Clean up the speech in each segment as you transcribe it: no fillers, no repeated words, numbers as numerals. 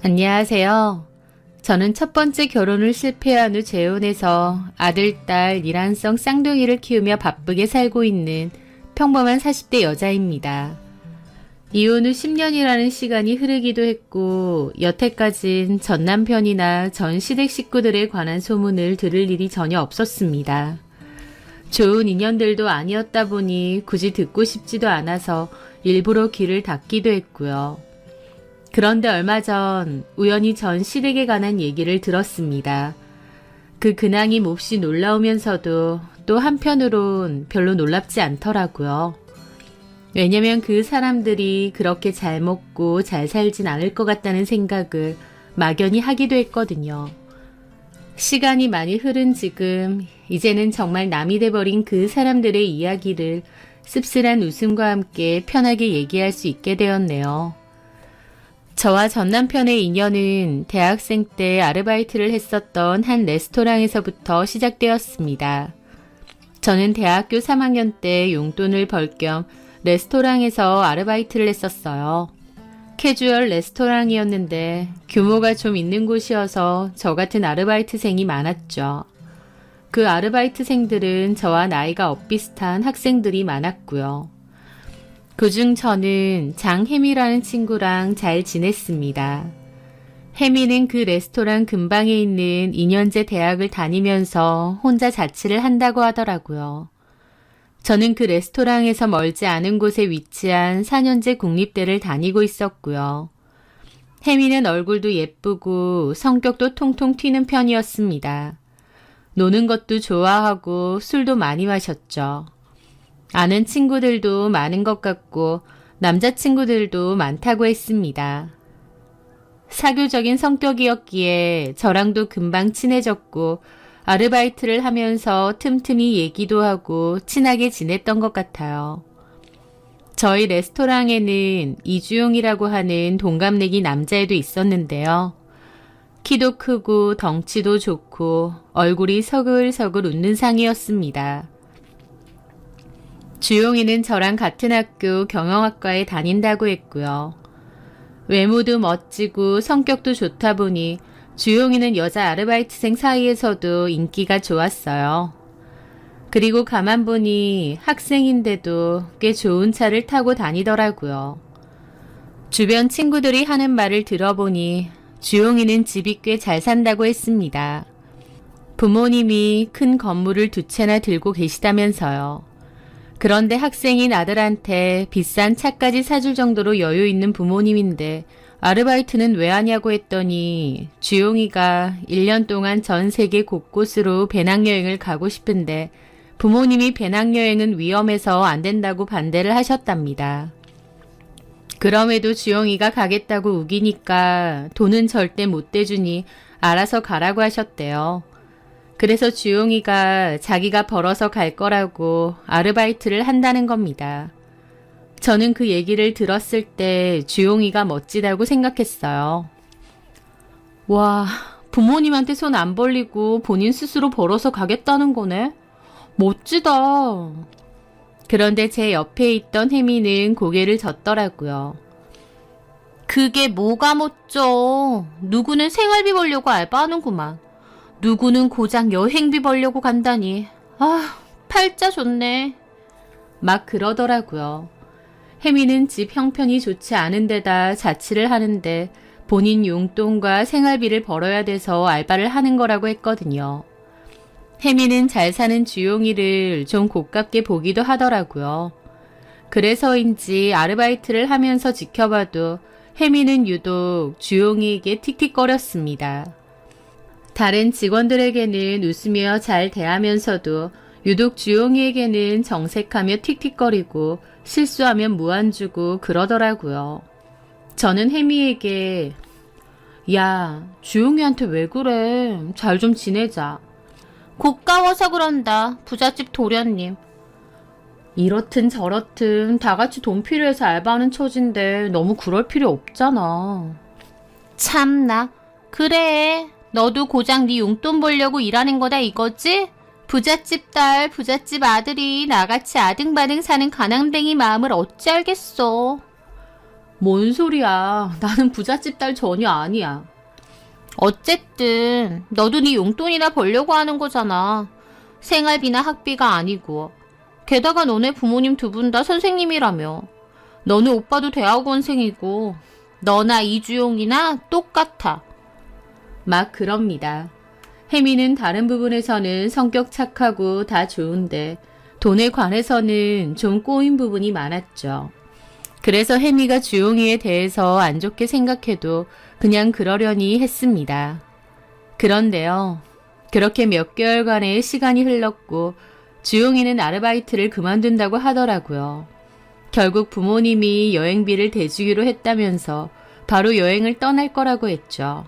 안녕하세요. 저는 첫 번째 결혼을 실패한 후 재혼해서 아들, 딸, 일란성 쌍둥이를 키우며 바쁘게 살고 있는 평범한 40대 여자입니다. 이혼 후 10년이라는 시간이 흐르기도 했고 여태까진 전 남편이나 전 시댁 식구들에 관한 소문을 들을 일이 전혀 없었습니다. 좋은 인연들도 아니었다 보니 굳이 듣고 싶지도 않아서 일부러 귀를 닫기도 했고요. 그런데 얼마 전 우연히 전 시댁에 관한 얘기를 들었습니다. 그 근황이 몹시 놀라우면서도 또 한편으론 별로 놀랍지 않더라고요. 왜냐면 그 사람들이 그렇게 잘 먹고 잘 살진 않을 것 같다는 생각을 막연히 하기도 했거든요. 시간이 많이 흐른 지금 이제는 정말 남이 돼버린 그 사람들의 이야기를 씁쓸한 웃음과 함께 편하게 얘기할 수 있게 되었네요. 저와 전 남편의 인연은 대학생 때 아르바이트를 했었던 한 레스토랑에서부터 시작되었습니다. 저는 대학교 3학년 때 용돈을 벌 겸 레스토랑에서 아르바이트를 했었어요. 캐주얼 레스토랑이었는데 규모가 좀 있는 곳이어서 저 같은 아르바이트생이 많았죠. 그 아르바이트생들은 저와 나이가 엇비슷한 학생들이 많았고요. 그중 저는 장혜미라는 친구랑 잘 지냈습니다. 혜미는 그 레스토랑 근방에 있는 2년제 대학을 다니면서 혼자 자취를 한다고 하더라고요. 저는 그 레스토랑에서 멀지 않은 곳에 위치한 4년제 국립대를 다니고 있었고요. 혜미는 얼굴도 예쁘고 성격도 통통 튀는 편이었습니다. 노는 것도 좋아하고 술도 많이 마셨죠. 아는 친구들도 많은 것 같고 남자친구들도 많다고 했습니다. 사교적인 성격이었기에 저랑도 금방 친해졌고 아르바이트를 하면서 틈틈이 얘기도 하고 친하게 지냈던 것 같아요. 저희 레스토랑에는 이주용이라고 하는 동갑내기 남자애도 있었는데요. 키도 크고 덩치도 좋고 얼굴이 서글서글 웃는 상이었습니다. 주용이는 저랑 같은 학교 경영학과에 다닌다고 했고요. 외모도 멋지고 성격도 좋다 보니 주용이는 여자 아르바이트생 사이에서도 인기가 좋았어요. 그리고 가만 보니 학생인데도 꽤 좋은 차를 타고 다니더라고요. 주변 친구들이 하는 말을 들어보니 주용이는 집이 꽤 잘 산다고 했습니다. 부모님이 큰 건물을 2채나 들고 계시다면서요. 그런데 학생인 아들한테 비싼 차까지 사줄 정도로 여유 있는 부모님인데 아르바이트는 왜 하냐고 했더니 주용이가 1년 동안 전 세계 곳곳으로 배낭여행을 가고 싶은데 부모님이 배낭여행은 위험해서 안 된다고 반대를 하셨답니다. 그럼에도 주용이가 가겠다고 우기니까 돈은 절대 못 대주니 알아서 가라고 하셨대요. 그래서 주용이가 자기가 벌어서 갈 거라고 아르바이트를 한다는 겁니다. 저는 그 얘기를 들었을 때 주용이가 멋지다고 생각했어요. 와, 부모님한테 손 안 벌리고 본인 스스로 벌어서 가겠다는 거네? 멋지다. 그런데 제 옆에 있던 혜미는 고개를 젓더라고요. 그게 뭐가 멋져. 누구는 생활비 벌려고 알바하는구만. 누구는 고작 여행비 벌려고 간다니. 아, 팔자 좋네. 막 그러더라고요. 혜미는 집 형편이 좋지 않은 데다 자취를 하는데 본인 용돈과 생활비를 벌어야 돼서 알바를 하는 거라고 했거든요. 혜미는 잘 사는 주용이를 좀 고깝게 보기도 하더라고요. 그래서인지 아르바이트를 하면서 지켜봐도 혜미는 유독 주용이에게 틱틱거렸습니다. 다른 직원들에게는 웃으며 잘 대하면서도 유독 주용이에게는 정색하며 틱틱거리고 실수하면 무안 주고 그러더라고요. 저는 혜미에게 야, 주용이한테 왜 그래? 잘 좀 지내자. 고가워서 그런다. 부잣집 도련님. 이렇든 저렇든 다 같이 돈 필요해서 알바하는 처진데 너무 그럴 필요 없잖아. 참나. 그래. 너도 고작 네 용돈 벌려고 일하는 거다 이거지? 부잣집 딸, 부잣집 아들이 나같이 아등바등 사는 가난뱅이 마음을 어찌 알겠어. 뭔 소리야. 나는 부잣집 딸 전혀 아니야. 어쨌든 너도 네 용돈이나 벌려고 하는 거잖아. 생활비나 학비가 아니고. 게다가 너네 부모님 두 분 다 선생님이라며. 너는 오빠도 대학원생이고 너나 이주용이나 똑같아. 막 그럽니다. 혜미는 다른 부분에서는 성격 착하고 다 좋은데 돈에 관해서는 좀 꼬인 부분이 많았죠. 그래서 혜미가 주용이에 대해서 안 좋게 생각해도 그냥 그러려니 했습니다. 그런데요. 그렇게 몇 개월간의 시간이 흘렀고 주용이는 아르바이트를 그만둔다고 하더라고요. 결국 부모님이 여행비를 대주기로 했다면서 바로 여행을 떠날 거라고 했죠.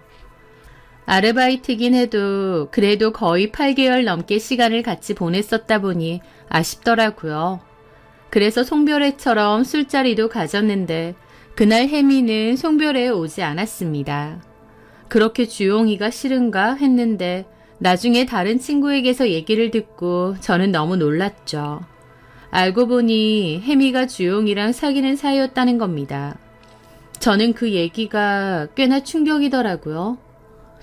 아르바이트긴 해도 그래도 거의 8개월 넘게 시간을 같이 보냈었다 보니 아쉽더라고요. 그래서 송별회처럼 술자리도 가졌는데 그날 혜미는 송별회에 오지 않았습니다. 그렇게 주용이가 싫은가 했는데 나중에 다른 친구에게서 얘기를 듣고 저는 너무 놀랐죠. 알고 보니 혜미가 주용이랑 사귀는 사이였다는 겁니다. 저는 그 얘기가 꽤나 충격이더라고요.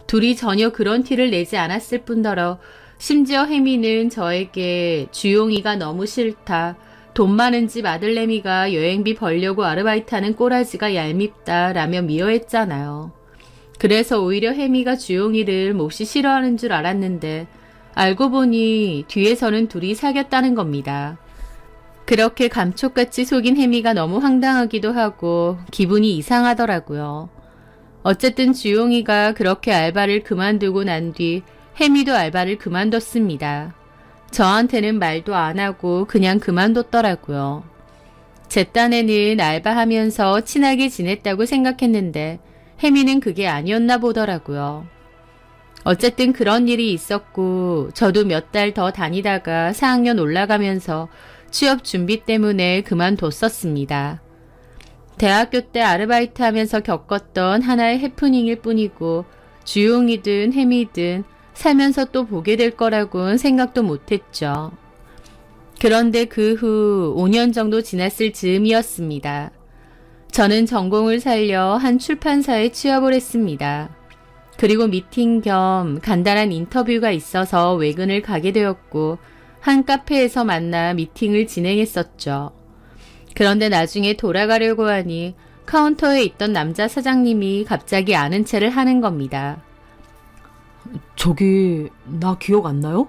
둘이 전혀 그런 티를 내지 않았을 뿐더러 심지어 혜미는 저에게 주용이가 너무 싫다, 돈 많은 집 아들내미가 여행비 벌려고 아르바이트하는 꼬라지가 얄밉다 라며 미워했잖아요. 그래서 오히려 혜미가 주용이를 몹시 싫어하는 줄 알았는데 알고 보니 뒤에서는 둘이 사귀었다는 겁니다. 그렇게 감쪽같이 속인 혜미가 너무 황당하기도 하고 기분이 이상하더라고요. 어쨌든 주용이가 그렇게 알바를 그만두고 난 뒤 혜미도 알바를 그만뒀습니다. 저한테는 말도 안 하고 그냥 그만뒀더라고요. 제 딴에는 알바하면서 친하게 지냈다고 생각했는데 혜미는 그게 아니었나 보더라고요. 어쨌든 그런 일이 있었고 저도 몇 달 더 다니다가 4학년 올라가면서 취업 준비 때문에 그만뒀었습니다. 대학교 때 아르바이트 하면서 겪었던 하나의 해프닝일 뿐이고 주용이든 혜미든 살면서 또 보게 될 거라고는 생각도 못했죠. 그런데 그 후 5년 정도 지났을 즈음이었습니다. 저는 전공을 살려 한 출판사에 취업을 했습니다. 그리고 미팅 겸 간단한 인터뷰가 있어서 외근을 가게 되었고 한 카페에서 만나 미팅을 진행했었죠. 그런데 나중에 돌아가려고 하니 카운터에 있던 남자 사장님이 갑자기 아는 체를 하는 겁니다. 저기 나 기억 안 나요?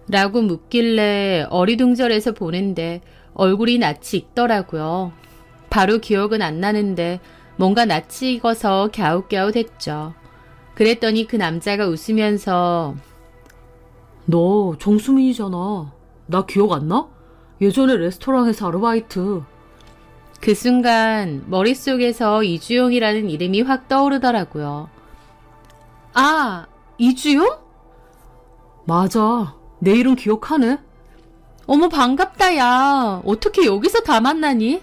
라고 묻길래 어리둥절해서 보는데 얼굴이 낯이 익더라고요. 바로 기억은 안 나는데 뭔가 낯이 익어서 갸웃갸웃했죠. 그랬더니 그 남자가 웃으면서 너 정수민이잖아. 나 기억 안 나? 예전에 레스토랑에서 아르바이트. 그 순간 머릿속에서 이주용이라는 이름이 확 떠오르더라고요. 아, 이주용? 맞아. 내 이름 기억하네. 어머 반갑다 야. 어떻게 여기서 다 만나니?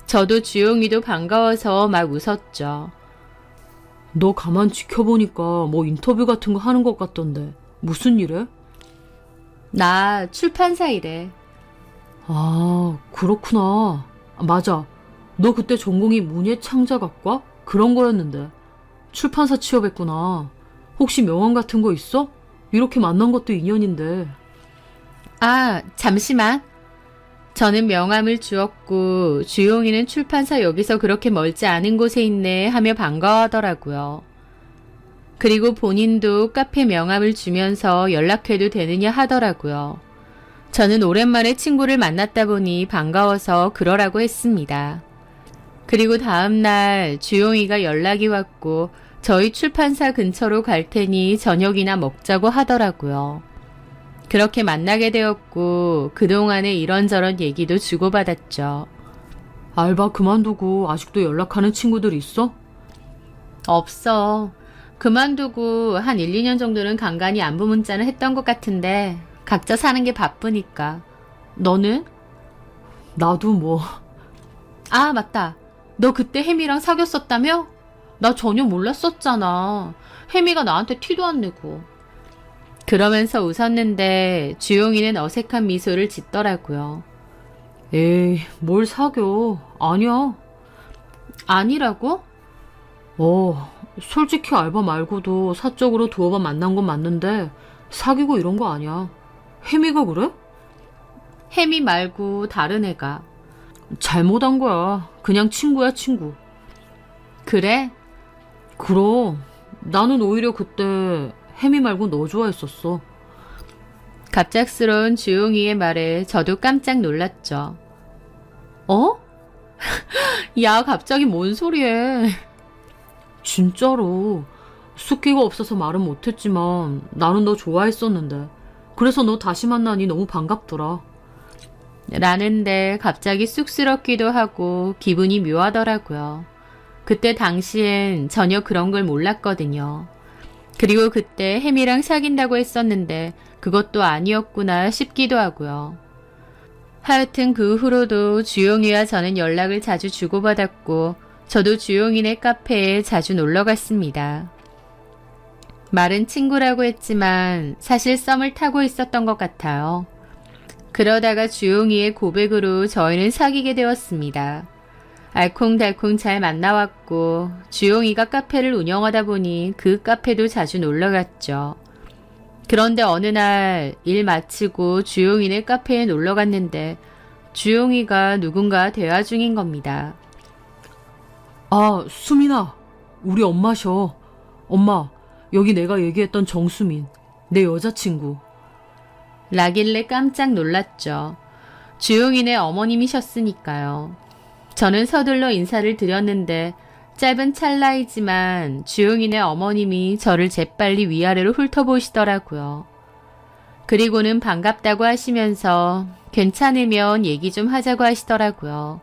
저도 주용이도 반가워서 막 웃었죠. 너 가만 지켜보니까 뭐 인터뷰 같은 거 하는 것 같던데. 무슨 일해? 나 출판사 일해. 아, 그렇구나. 맞아. 너 그때 전공이 문예창작학과? 그런 거였는데. 출판사 취업했구나. 혹시 명함 같은 거 있어? 이렇게 만난 것도 인연인데. 아, 잠시만. 저는 명함을 주었고 주용이는 출판사 여기서 그렇게 멀지 않은 곳에 있네 하며 반가워하더라고요. 그리고 본인도 카페 명함을 주면서 연락해도 되느냐 하더라고요. 저는 오랜만에 친구를 만났다 보니 반가워서 그러라고 했습니다. 그리고 다음날 주용이가 연락이 왔고 저희 출판사 근처로 갈 테니 저녁이나 먹자고 하더라고요. 그렇게 만나게 되었고 그동안의 이런저런 얘기도 주고받았죠. 알바 그만두고 아직도 연락하는 친구들 있어? 없어. 그만두고 한 1, 2년 정도는 간간히 안부 문자는 했던 것 같은데 각자 사는 게 바쁘니까. 너는? 나도 뭐. 아, 맞다. 너 그때 혜미랑 사귀었었다며? 나 전혀 몰랐었잖아. 혜미가 나한테 티도 안 내고. 그러면서 웃었는데 주용이는 어색한 미소를 짓더라고요. 에이, 뭘 사겨. 아니야. 아니라고? 솔직히 알바 말고도 사적으로 두어 번 만난 건 맞는데 사귀고 이런 거 아니야. 혜미가 그래? 혜미 말고 다른 애가. 잘못한 거야. 그냥 친구야, 친구. 그래? 그럼 나는 오히려 그때 혜미 말고 너 좋아했었어. 갑작스러운 주용이의 말에 저도 깜짝 놀랐죠. 어? 야, 갑자기 뭔 소리해. 진짜로. 숫기가 없어서 말은 못했지만 나는 너 좋아했었는데. 그래서 너 다시 만나니 너무 반갑더라. 라는데 갑자기 쑥스럽기도 하고 기분이 묘하더라고요. 그때 당시엔 전혀 그런 걸 몰랐거든요. 그리고 그때 혜미랑 사귄다고 했었는데 그것도 아니었구나 싶기도 하고요. 하여튼 그 후로도 주용이와 저는 연락을 자주 주고받았고 저도 주용이네 카페에 자주 놀러 갔습니다. 말은 친구라고 했지만 사실 썸을 타고 있었던 것 같아요. 그러다가 주용이의 고백으로 저희는 사귀게 되었습니다. 알콩달콩 잘 만나왔고 주용이가 카페를 운영하다 보니 그 카페도 자주 놀러 갔죠. 그런데 어느 날 일 마치고 주용이네 카페에 놀러 갔는데 주용이가 누군가 대화 중인 겁니다. 아, 수민아. 우리 엄마셔. 엄마, 여기 내가 얘기했던 정수민. 내 여자친구. 라길래 깜짝 놀랐죠. 주용이네 어머님이셨으니까요. 저는 서둘러 인사를 드렸는데 짧은 찰나이지만 주용이네 어머님이 저를 재빨리 위아래로 훑어보시더라고요. 그리고는 반갑다고 하시면서 괜찮으면 얘기 좀 하자고 하시더라고요.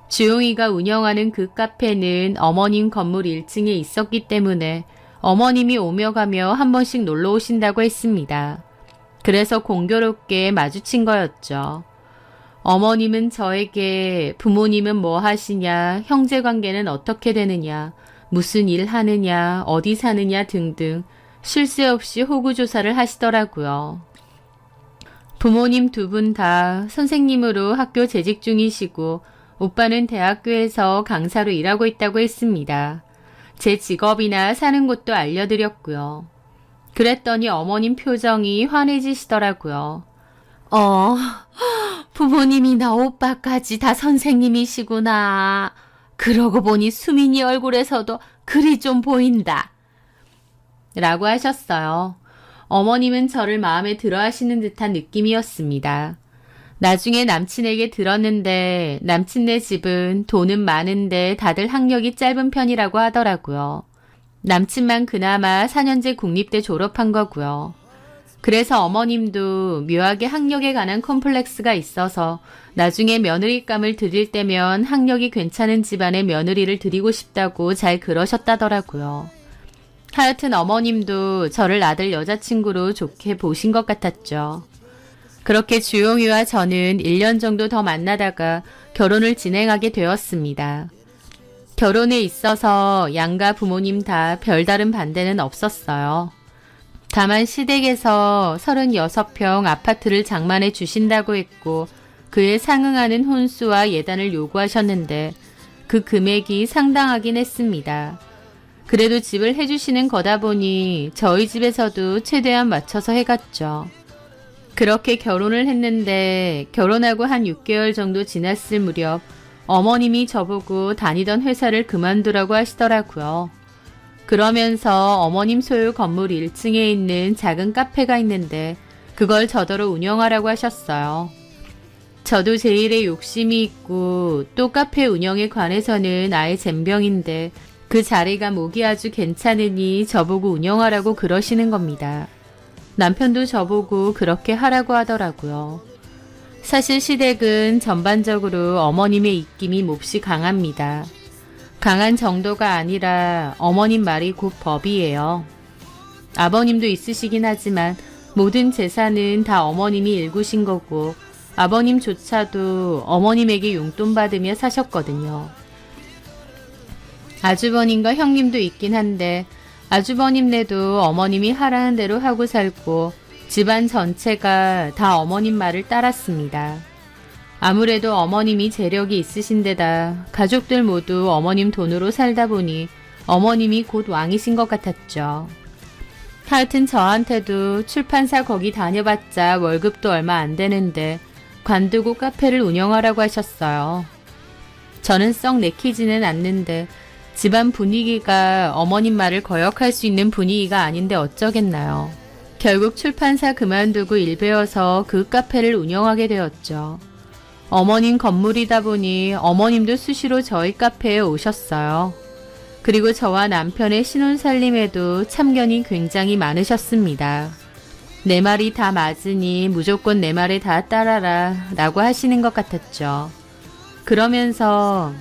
주용이가 운영하는 그 카페는 어머님 건물 1층에 있었기 때문에 어머님이 오며 가며 한 번씩 놀러 오신다고 했습니다. 그래서 공교롭게 마주친 거였죠. 어머님은 저에게 부모님은 뭐 하시냐, 형제관계는 어떻게 되느냐, 무슨 일 하느냐, 어디 사느냐 등등 쉴 새 없이 호구조사를 하시더라고요. 부모님 두 분 다 선생님으로 학교 재직 중이시고 오빠는 대학교에서 강사로 일하고 있다고 했습니다. 제 직업이나 사는 곳도 알려드렸고요. 그랬더니 어머님 표정이 환해지시더라고요. 부모님이나 오빠까지 다 선생님이시구나. 그러고 보니 수민이 얼굴에서도 글이 좀 보인다. 라고 하셨어요. 어머님은 저를 마음에 들어 하시는 듯한 느낌이었습니다. 나중에 남친에게 들었는데 남친네 집은 돈은 많은데 다들 학력이 짧은 편이라고 하더라고요. 남친만 그나마 4년제 국립대 졸업한 거고요. 그래서 어머님도 묘하게 학력에 관한 컴플렉스가 있어서 나중에 며느리감을 드릴 때면 학력이 괜찮은 집안의 며느리를 드리고 싶다고 잘 그러셨다더라고요. 하여튼 어머님도 저를 아들 여자친구로 좋게 보신 것 같았죠. 그렇게 주용이와 저는 1년 정도 더 만나다가 결혼을 진행하게 되었습니다. 결혼에 있어서 양가 부모님 다 별다른 반대는 없었어요. 다만 시댁에서 36평 아파트를 장만해 주신다고 했고 그에 상응하는 혼수와 예단을 요구하셨는데 그 금액이 상당하긴 했습니다. 그래도 집을 해주시는 거다 보니 저희 집에서도 최대한 맞춰서 해갔죠. 그렇게 결혼을 했는데 결혼하고 한 6개월 정도 지났을 무렵 어머님이 저보고 다니던 회사를 그만두라고 하시더라고요. 그러면서 어머님 소유 건물 1층에 있는 작은 카페가 있는데 그걸 저더러 운영하라고 하셨어요. 저도 제 일에 욕심이 있고 또 카페 운영에 관해서는 아예 젬병인데 그 자리가 목이 아주 괜찮으니 저보고 운영하라고 그러시는 겁니다. 남편도 저보고 그렇게 하라고 하더라고요. 사실 시댁은 전반적으로 어머님의 입김이 몹시 강합니다. 강한 정도가 아니라 어머님 말이 곧 법이에요. 아버님도 있으시긴 하지만 모든 재산은 다 어머님이 일구신 거고 아버님조차도 어머님에게 용돈 받으며 사셨거든요. 아주버님과 형님도 있긴 한데 아주버님네도 어머님이 하라는 대로 하고 살고 집안 전체가 다 어머님 말을 따랐습니다. 아무래도 어머님이 재력이 있으신데다 가족들 모두 어머님 돈으로 살다 보니 어머님이 곧 왕이신 것 같았죠. 하여튼 저한테도 출판사 거기 다녀봤자 월급도 얼마 안 되는데 관두고 카페를 운영하라고 하셨어요. 저는 썩 내키지는 않는데 집안 분위기가 어머님 말을 거역할 수 있는 분위기가 아닌데 어쩌겠나요. 결국 출판사 그만두고 일 배워서 그 카페를 운영하게 되었죠. 어머님 건물이다 보니 어머님도 수시로 저희 카페에 오셨어요. 그리고 저와 남편의 신혼살림에도 참견이 굉장히 많으셨습니다. 내 말이 다 맞으니 무조건 내 말에 다 따라라 라고 하시는 것 같았죠. 그러면서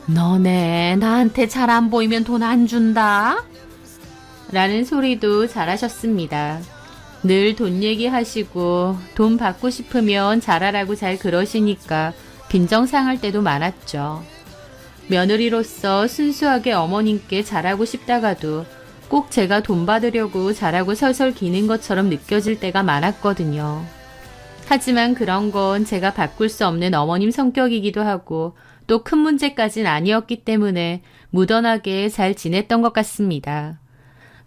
너네 나한테 잘 안 보이면 돈 안 준다? 라는 소리도 잘하셨습니다. 늘 돈 얘기하시고 돈 받고 싶으면 잘하라고 잘 그러시니까 빈정상할 때도 많았죠. 며느리로서 순수하게 어머님께 잘하고 싶다가도 꼭 제가 돈 받으려고 잘하고 설설 기는 것처럼 느껴질 때가 많았거든요. 하지만 그런 건 제가 바꿀 수 없는 어머님 성격이기도 하고 또 큰 문제까진 아니었기 때문에 무던하게 잘 지냈던 것 같습니다.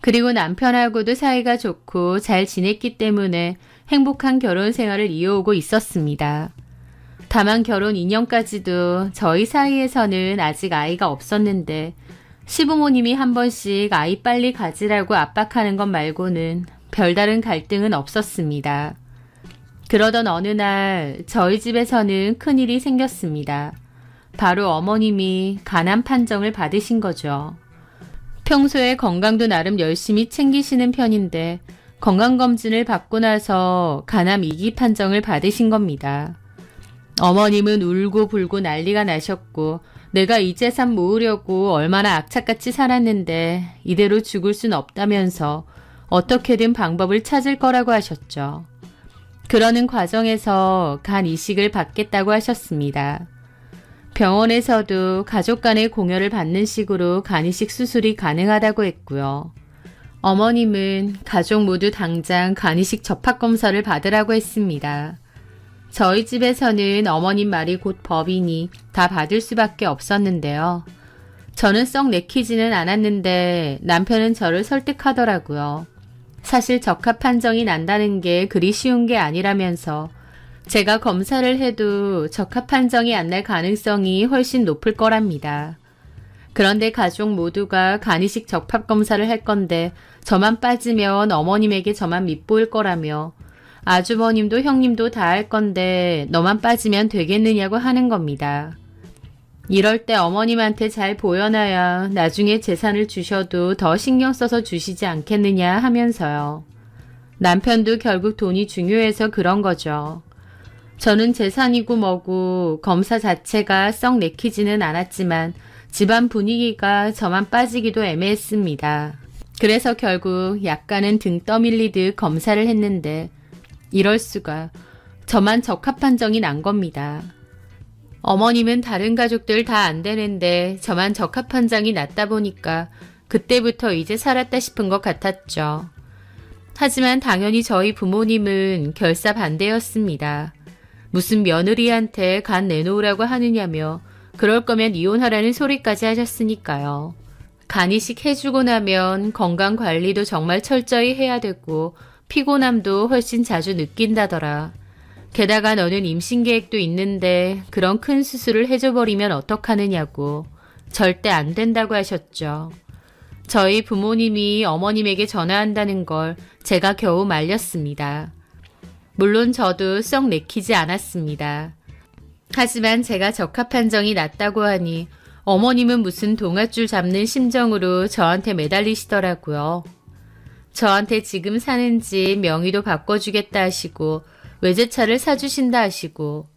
그리고 남편하고도 사이가 좋고 잘 지냈기 때문에 행복한 결혼 생활을 이어오고 있었습니다. 다만 결혼 2년까지도 저희 사이에서는 아직 아이가 없었는데 시부모님이 한 번씩 아이 빨리 가지라고 압박하는 것 말고는 별다른 갈등은 없었습니다. 그러던 어느 날 저희 집에서는 큰일이 생겼습니다. 바로 어머님이 간암 판정을 받으신 거죠. 평소에 건강도 나름 열심히 챙기시는 편인데 건강검진을 받고 나서 간암 2기 판정을 받으신 겁니다. 어머님은 울고 불고 난리가 나셨고 내가 이 재산 모으려고 얼마나 악착같이 살았는데 이대로 죽을 순 없다면서 어떻게든 방법을 찾을 거라고 하셨죠. 그러는 과정에서 간 이식을 받겠다고 하셨습니다. 병원에서도 가족 간의 공여를 받는 식으로 간 이식 수술이 가능하다고 했고요. 어머님은 가족 모두 당장 간 이식 접합검사를 받으라고 했습니다. 저희 집에서는 어머님 말이 곧 법이니 다 받을 수밖에 없었는데요. 저는 썩 내키지는 않았는데 남편은 저를 설득하더라고요. 사실 적합 판정이 난다는 게 그리 쉬운 게 아니라면서 제가 검사를 해도 적합 판정이 안 날 가능성이 훨씬 높을 거랍니다. 그런데 가족 모두가 간이식 적합 검사를 할 건데 저만 빠지면 어머님에게 저만 밉보일 거라며 아주버님도 형님도 다 할 건데 너만 빠지면 되겠느냐고 하는 겁니다. 이럴 때 어머님한테 잘 보여놔야 나중에 재산을 주셔도 더 신경 써서 주시지 않겠느냐 하면서요. 남편도 결국 돈이 중요해서 그런 거죠. 저는 재산이고 뭐고 검사 자체가 썩 내키지는 않았지만 집안 분위기가 저만 빠지기도 애매했습니다. 그래서 결국 약간은 등 떠밀리듯 검사를 했는데 이럴 수가 저만 적합 판정이 난 겁니다. 어머님은 다른 가족들 다 안 되는데 저만 적합 판정이 났다 보니까 그때부터 이제 살았다 싶은 것 같았죠. 하지만 당연히 저희 부모님은 결사 반대였습니다. 무슨 며느리한테 간 내놓으라고 하느냐며 그럴 거면 이혼하라는 소리까지 하셨으니까요. 간 이식 해주고 나면 건강관리도 정말 철저히 해야 되고 피곤함도 훨씬 자주 느낀다더라. 게다가 너는 임신 계획도 있는데 그런 큰 수술을 해줘버리면 어떡하느냐고 절대 안 된다고 하셨죠. 저희 부모님이 어머님에게 전화한다는 걸 제가 겨우 말렸습니다. 물론 저도 썩 내키지 않았습니다. 하지만 제가 적합 판정이 났다고 하니 어머님은 무슨 동아줄 잡는 심정으로 저한테 매달리시더라고요. 저한테 지금 사는 집 명의도 바꿔주겠다 하시고 외제차를 사주신다 하시고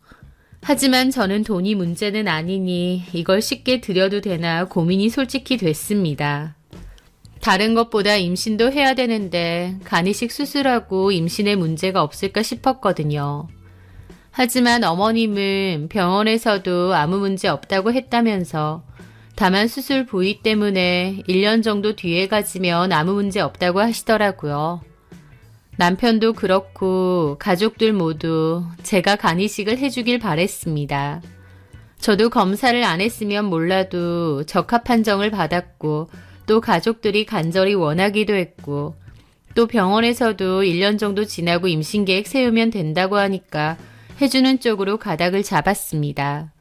하지만 저는 돈이 문제는 아니니 이걸 쉽게 드려도 되나 고민이 솔직히 됐습니다. 다른 것보다 임신도 해야 되는데 간이식 수술하고 임신에 문제가 없을까 싶었거든요. 하지만 어머님은 병원에서도 아무 문제 없다고 했다면서 다만 수술 부위 때문에 1년 정도 뒤에 가지면 아무 문제 없다고 하시더라고요. 남편도 그렇고 가족들 모두 제가 간이식을 해주길 바랬습니다. 저도 검사를 안 했으면 몰라도 적합 판정을 받았고 또 가족들이 간절히 원하기도 했고 또 병원에서도 1년 정도 지나고 임신 계획 세우면 된다고 하니까 해주는 쪽으로 가닥을 잡았습니다.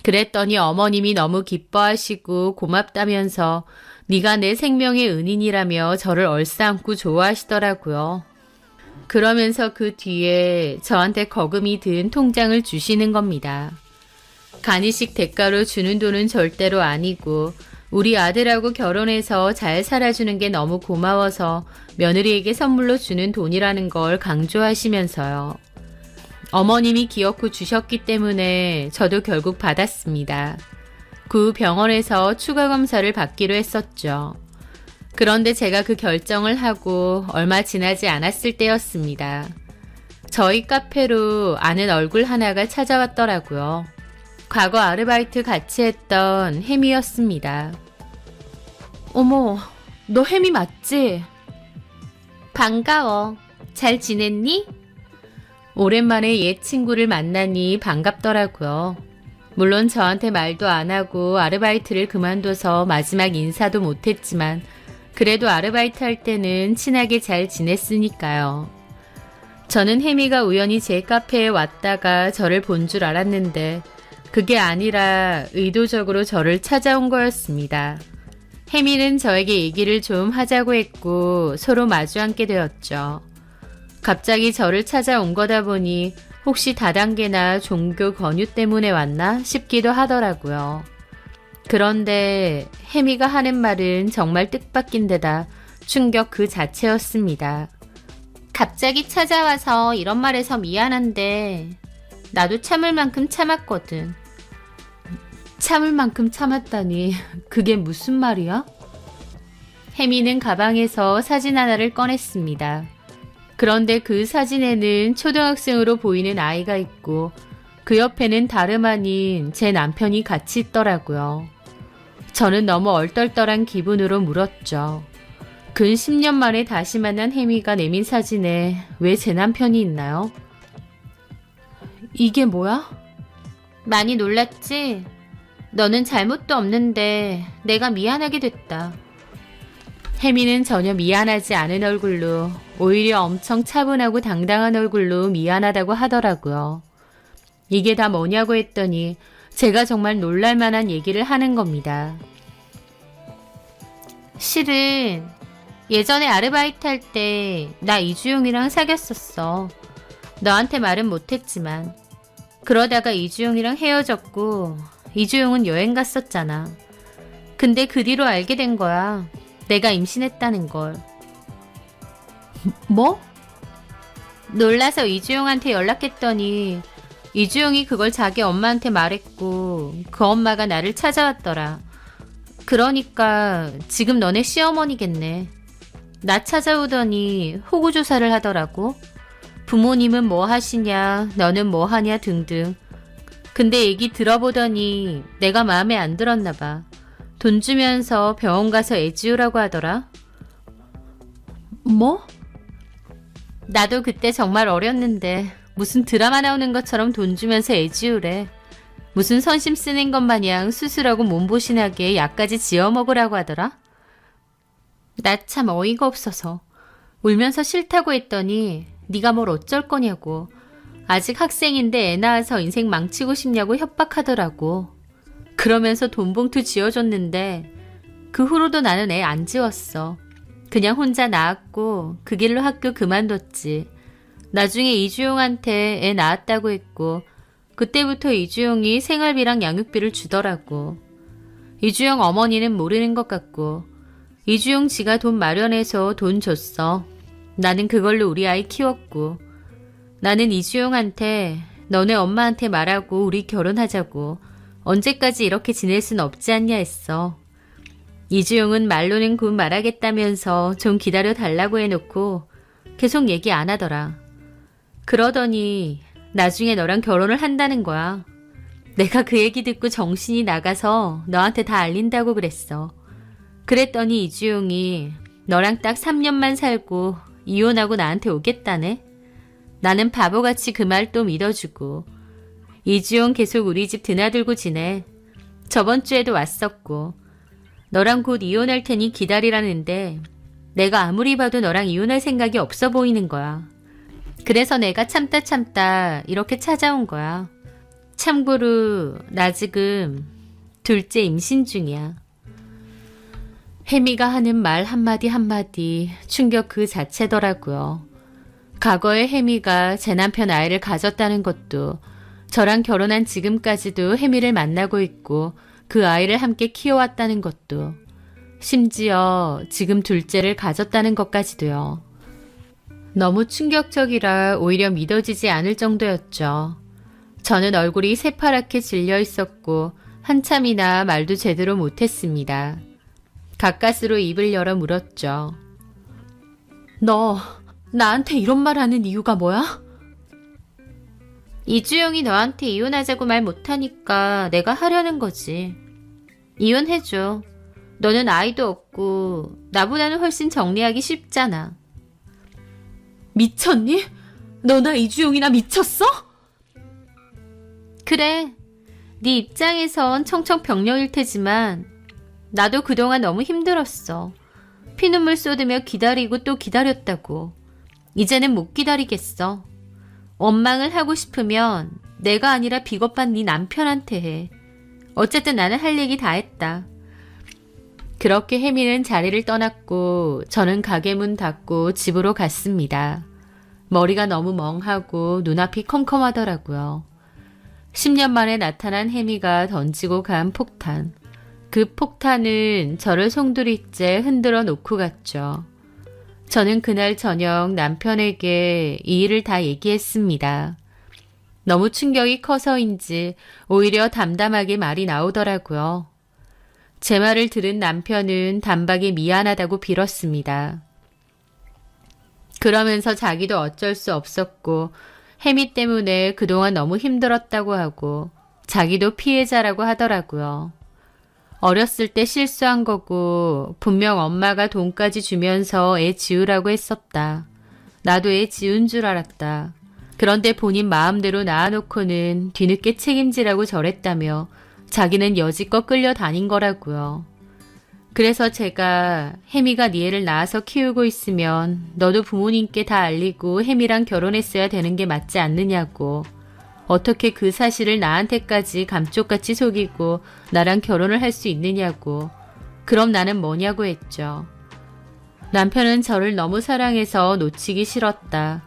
그랬더니 어머님이 너무 기뻐하시고 고맙다면서 네가 내 생명의 은인이라며 저를 얼싸안고 좋아하시더라고요. 그러면서 그 뒤에 저한테 거금이 든 통장을 주시는 겁니다. 간이식 대가로 주는 돈은 절대로 아니고 우리 아들하고 결혼해서 잘 살아주는 게 너무 고마워서 며느리에게 선물로 주는 돈이라는 걸 강조하시면서요. 어머님이 기어코 주셨기 때문에 저도 결국 받았습니다. 그 후 병원에서 추가 검사를 받기로 했었죠. 그런데 제가 그 결정을 하고 얼마 지나지 않았을 때였습니다. 저희 카페로 아는 얼굴 하나가 찾아왔더라고요. 과거 아르바이트 같이 했던 혜미였습니다. 어머, 너 혜미 맞지? 반가워. 잘 지냈니? 오랜만에 옛 친구를 만나니 반갑더라고요. 물론 저한테 말도 안 하고 아르바이트를 그만둬서 마지막 인사도 못했지만 그래도 아르바이트 할 때는 친하게 잘 지냈으니까요. 저는 혜미가 우연히 제 카페에 왔다가 저를 본 줄 알았는데 그게 아니라 의도적으로 저를 찾아온 거였습니다. 혜미는 저에게 얘기를 좀 하자고 했고 서로 마주 앉게 되었죠. 갑자기 저를 찾아온 거다 보니 혹시 다단계나 종교 권유 때문에 왔나 싶기도 하더라고요. 그런데 혜미가 하는 말은 정말 뜻밖인 데다 충격 그 자체였습니다. 갑자기 찾아와서 이런 말해서 미안한데 나도 참을 만큼 참았거든. 참을 만큼 참았다니 그게 무슨 말이야? 혜미는 가방에서 사진 하나를 꺼냈습니다. 그런데 그 사진에는 초등학생으로 보이는 아이가 있고 그 옆에는 다름 아닌 제 남편이 같이 있더라고요. 저는 너무 얼떨떨한 기분으로 물었죠. 근 10년 만에 다시 만난 혜미가 내민 사진에 왜 제 남편이 있나요? 이게 뭐야? 많이 놀랐지? 너는 잘못도 없는데 내가 미안하게 됐다. 혜미는 전혀 미안하지 않은 얼굴로 오히려 엄청 차분하고 당당한 얼굴로 미안하다고 하더라고요. 이게 다 뭐냐고 했더니 제가 정말 놀랄만한 얘기를 하는 겁니다. 실은 예전에 아르바이트 할 때 나 이주용이랑 사귀었었어. 너한테 말은 못했지만 그러다가 이주용이랑 헤어졌고 이주용은 여행 갔었잖아. 근데 그 뒤로 알게 된 거야. 내가 임신했다는 걸. 뭐? 놀라서 이주용한테 연락했더니 이주용이 그걸 자기 엄마한테 말했고 그 엄마가 나를 찾아왔더라. 그러니까 지금 너네 시어머니겠네. 나 찾아오더니 호구조사를 하더라고. 부모님은 뭐 하시냐, 너는 뭐 하냐 등등. 근데 얘기 들어보더니 내가 마음에 안 들었나 봐. 돈 주면서 병원 가서 애 지우라고 하더라. 뭐? 나도 그때 정말 어렸는데 무슨 드라마 나오는 것처럼 돈 주면서 애 지우래. 무슨 선심 쓰는 것 마냥 수술하고 몸보신하게 약까지 지어 먹으라고 하더라. 나 참 어이가 없어서 울면서 싫다고 했더니 네가 뭘 어쩔 거냐고. 아직 학생인데 애 낳아서 인생 망치고 싶냐고 협박하더라고. 그러면서 돈봉투 지어줬는데 그 후로도 나는 애 안 지웠어. 그냥 혼자 낳았고 그 길로 학교 그만뒀지. 나중에 이주용한테 애 낳았다고 했고 그때부터 이주용이 생활비랑 양육비를 주더라고. 이주용 어머니는 모르는 것 같고 이주용 지가 돈 마련해서 돈 줬어. 나는 그걸로 우리 아이 키웠고 나는 이주용한테 너네 엄마한테 말하고 우리 결혼하자고 언제까지 이렇게 지낼 순 없지 않냐 했어. 이주용은 말로는 곧 말하겠다면서 좀 기다려달라고 해놓고 계속 얘기 안 하더라. 그러더니 나중에 너랑 결혼을 한다는 거야. 내가 그 얘기 듣고 정신이 나가서 너한테 다 알린다고 그랬어. 그랬더니 이주용이 너랑 딱 3년만 살고 이혼하고 나한테 오겠다네. 나는 바보같이 그 말 또 믿어주고. 이주영 계속 우리 집 드나들고 지내. 저번 주에도 왔었고. 너랑 곧 이혼할 테니 기다리라는데 내가 아무리 봐도 너랑 이혼할 생각이 없어 보이는 거야. 그래서 내가 참다 이렇게 찾아온 거야. 참고로 나 지금 둘째 임신 중이야. 혜미가 하는 말 한마디 충격 그 자체더라고요. 과거에 혜미가 제 남편 아이를 가졌다는 것도, 저랑 결혼한 지금까지도 혜미를 만나고 있고 그 아이를 함께 키워왔다는 것도, 심지어 지금 둘째를 가졌다는 것까지도요. 너무 충격적이라 오히려 믿어지지 않을 정도였죠. 저는 얼굴이 새파랗게 질려 있었고 한참이나 말도 제대로 못했습니다. 가까스로 입을 열어 물었죠. 너 나한테 이런 말 하는 이유가 뭐야? 이주영이 너한테 이혼하자고 말 못하니까 내가 하려는 거지. 이혼해줘. 너는 아이도 없고 나보다는 훨씬 정리하기 쉽잖아. 미쳤니? 너나 이주영이나 미쳤어? 그래. 네 입장에선 청천벽력일 테지만 나도 그동안 너무 힘들었어. 피눈물 쏟으며 기다리고 또 기다렸다고. 이제는 못 기다리겠어. 원망을 하고 싶으면 내가 아니라 비겁한 네 남편한테 해. 어쨌든 나는 할 얘기 다 했다. 그렇게 혜미는 자리를 떠났고 저는 가게 문 닫고 집으로 갔습니다. 머리가 너무 멍하고 눈앞이 컴컴하더라고요. 10년 만에 나타난 혜미가 던지고 간 폭탄. 그 폭탄은 저를 송두리째 흔들어 놓고 갔죠. 저는 그날 저녁 남편에게 이 일을 다 얘기했습니다. 너무 충격이 커서인지 오히려 담담하게 말이 나오더라고요. 제 말을 들은 남편은 단박에 미안하다고 빌었습니다. 그러면서 자기도 어쩔 수 없었고 혜미 때문에 그동안 너무 힘들었다고 하고 자기도 피해자라고 하더라고요. 어렸을 때 실수한 거고 분명 엄마가 돈까지 주면서 애 지우라고 했었다. 나도 애 지운 줄 알았다. 그런데 본인 마음대로 낳아놓고는 뒤늦게 책임지라고 저랬다며 자기는 여지껏 끌려다닌 거라고요. 그래서 제가 혜미가 네 애를 낳아서 키우고 있으면 너도 부모님께 다 알리고 혜미랑 결혼했어야 되는 게 맞지 않느냐고. 어떻게 그 사실을 나한테까지 감쪽같이 속이고 나랑 결혼을 할 수 있느냐고. 그럼 나는 뭐냐고 했죠. 남편은 저를 너무 사랑해서 놓치기 싫었다.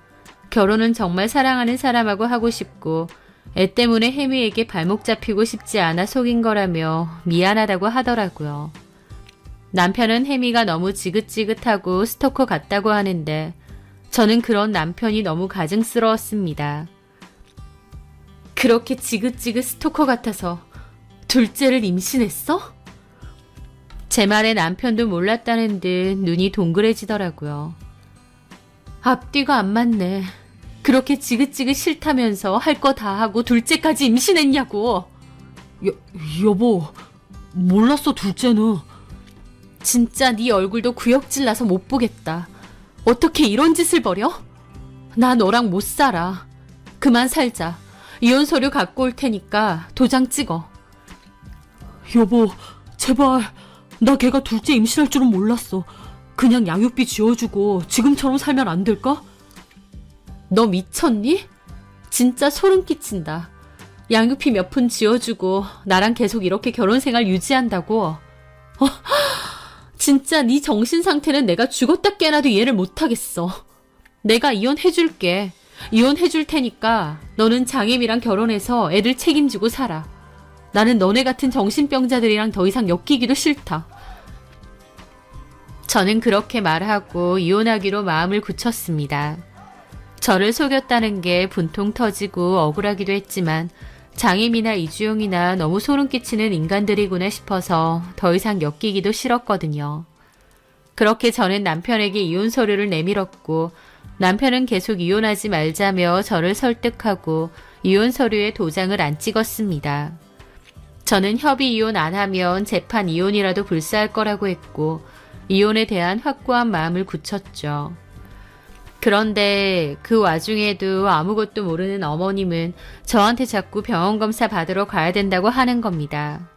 결혼은 정말 사랑하는 사람하고 하고 싶고 애 때문에 혜미에게 발목 잡히고 싶지 않아 속인 거라며 미안하다고 하더라고요. 남편은 혜미가 너무 지긋지긋하고 스토커 같다고 하는데 저는 그런 남편이 너무 가증스러웠습니다. 그렇게 지긋지긋 스토커 같아서 둘째를 임신했어? 제 말에 남편도 몰랐다는 듯 눈이 동그래지더라고요. 앞뒤가 안 맞네. 그렇게 지긋지긋 싫다면서 할 거 다 하고 둘째까지 임신했냐고. 여보, 몰랐어 둘째는. 진짜 네 얼굴도 구역질 나서 못 보겠다. 어떻게 이런 짓을 벌여? 나 너랑 못 살아. 그만 살자. 이혼 서류 갖고 올 테니까 도장 찍어. 여보, 제발. 나 걔가 둘째 임신할 줄은 몰랐어. 그냥 양육비 지어주고 지금처럼 살면 안 될까? 너 미쳤니? 진짜 소름 끼친다. 양육비 몇 푼 지어주고 나랑 계속 이렇게 결혼생활 유지한다고? 진짜 네 정신 상태는 내가 죽었다 깨나도 이해를 못하겠어. 내가 이혼해줄게. 이혼해줄 테니까 너는 장애미랑 결혼해서 애들 책임지고 살아. 나는 너네 같은 정신병자들이랑 더 이상 엮이기도 싫다. 저는 그렇게 말하고 이혼하기로 마음을 굳혔습니다. 저를 속였다는 게 분통 터지고 억울하기도 했지만 장혜미나 이주영이나 너무 소름 끼치는 인간들이구나 싶어서 더 이상 엮이기도 싫었거든요. 그렇게 저는 남편에게 이혼 서류를 내밀었고 남편은 계속 이혼하지 말자며 저를 설득하고 이혼 서류에 도장을 안 찍었습니다. 저는 협의 이혼 안 하면 재판 이혼이라도 불사할 거라고 했고 이혼에 대한 확고한 마음을 굳혔죠. 그런데 그 와중에도 아무것도 모르는 어머님은 저한테 자꾸 병원 검사 받으러 가야 된다고 하는 겁니다.